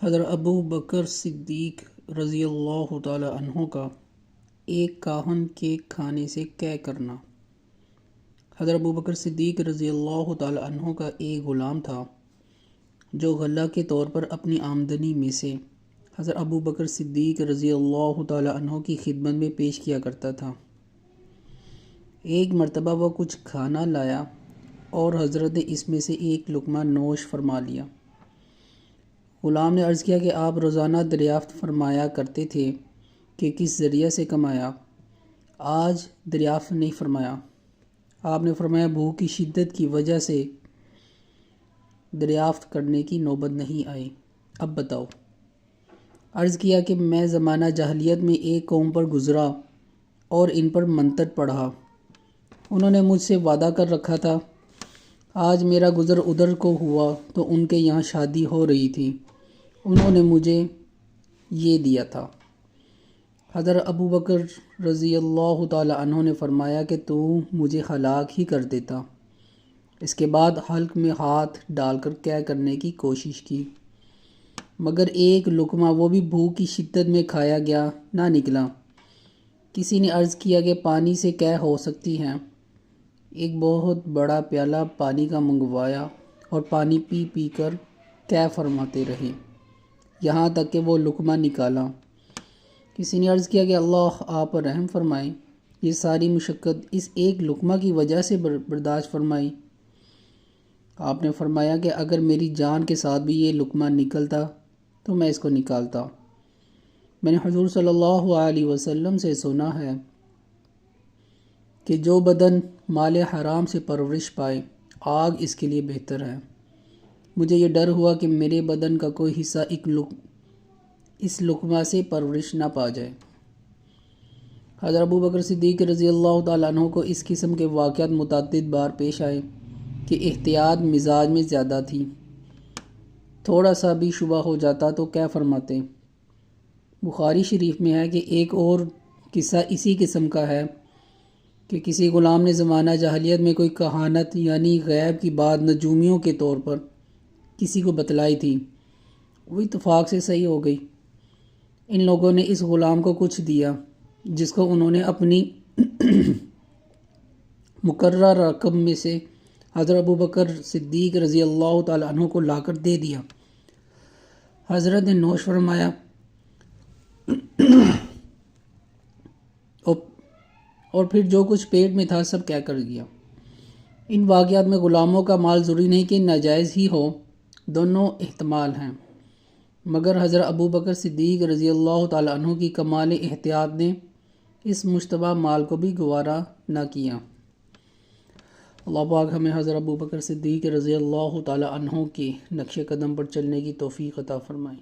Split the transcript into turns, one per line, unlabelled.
حضرت ابو بکر صدیق رضی اللہ تعالی عنہ کا ایک کاہن کے کھانے سے کیا کرنا۔ حضرت ابو بکر صدیق رضی اللہ تعالی عنہ کا ایک غلام تھا جو غلہ کے طور پر اپنی آمدنی میں سے حضرت ابو بکر صدیق رضی اللہ تعالی عنہ کی خدمت میں پیش کیا کرتا تھا۔ ایک مرتبہ وہ کچھ کھانا لایا اور حضرت نے اس میں سے ایک لقمہ نوش فرما لیا۔ غلام نے عرض کیا کہ آپ روزانہ دریافت فرمایا کرتے تھے کہ کس ذریعہ سے کمایا، آج دریافت نہیں فرمایا۔ آپ نے فرمایا بھوک کی شدت کی وجہ سے دریافت کرنے کی نوبت نہیں آئی، اب بتاؤ۔ عرض کیا کہ میں زمانہ جاہلیت میں ایک قوم پر گزرا اور ان پر منتر پڑھا، انہوں نے مجھ سے وعدہ کر رکھا تھا، آج میرا گزر ادھر کو ہوا تو ان کے یہاں شادی ہو رہی تھی، انہوں نے مجھے یہ دیا تھا۔ حضرت ابو بکر رضی اللہ تعالی عنہ نے فرمایا کہ تو مجھے ہلاک ہی کر دیتا۔ اس کے بعد حلق میں ہاتھ ڈال کر کیا کرنے کی کوشش کی، مگر ایک لقمہ وہ بھی بھوک کی شدت میں کھایا گیا نہ نکلا۔ کسی نے عرض کیا کہ پانی سے کیا ہو سکتی ہے؟ ایک بہت بڑا پیالہ پانی کا منگوایا اور پانی پی پی کر کیا فرماتے رہے یہاں تک کہ وہ لقمہ نکالا۔ کسی نے عرض کیا کہ اللہ آپ پر رحم فرمائے، یہ ساری مشقت اس ایک لقمہ کی وجہ سے برداشت فرمائی۔ آپ نے فرمایا کہ اگر میری جان کے ساتھ بھی یہ لقمہ نکلتا تو میں اس کو نکالتا۔ میں نے حضور صلی اللہ علیہ وسلم سے سنا ہے کہ جو بدن مال حرام سے پرورش پائے آگ اس کے لیے بہتر ہے۔ مجھے یہ ڈر ہوا کہ میرے بدن کا کوئی حصہ اس لقمہ سے پرورش نہ پا جائے۔ حضرت ابو بکر صدیق رضی اللہ تعالیٰ عنہ کو اس قسم کے واقعات متعدد بار پیش آئے کہ احتیاط مزاج میں زیادہ تھی، تھوڑا سا بھی شبہ ہو جاتا تو کیا فرماتے۔ بخاری شریف میں ہے کہ ایک اور قصہ اسی قسم کا ہے کہ کسی غلام نے زمانہ جاہلیت میں کوئی کہانت یعنی غیب کی بات نجومیوں کے طور پر کسی کو بتلائی تھی، وہ اتفاق سے صحیح ہو گئی۔ ان لوگوں نے اس غلام کو کچھ دیا جس کو انہوں نے اپنی مقررہ رقم میں سے حضرت ابو بکر صدیق رضی اللہ تعالیٰ عنہ کو لا کر دے دیا۔ حضرت نے نوش فرمایا اور پھر جو کچھ پیٹ میں تھا سب کیا کر دیا۔ ان واقعات میں غلاموں کا مال ضروری نہیں کہ ناجائز ہی ہو، دونوں احتمال ہیں، مگر حضرت ابو بکر صدیق رضی اللہ تعالیٰ عنہ کی کمال احتیاط نے اس مشتبہ مال کو بھی گوارا نہ کیا۔ اللہ پاک ہمیں حضرت ابو بکر صدیق رضی اللہ تعالیٰ عنہ کے نقش قدم پر چلنے کی توفیق عطا فرمائے۔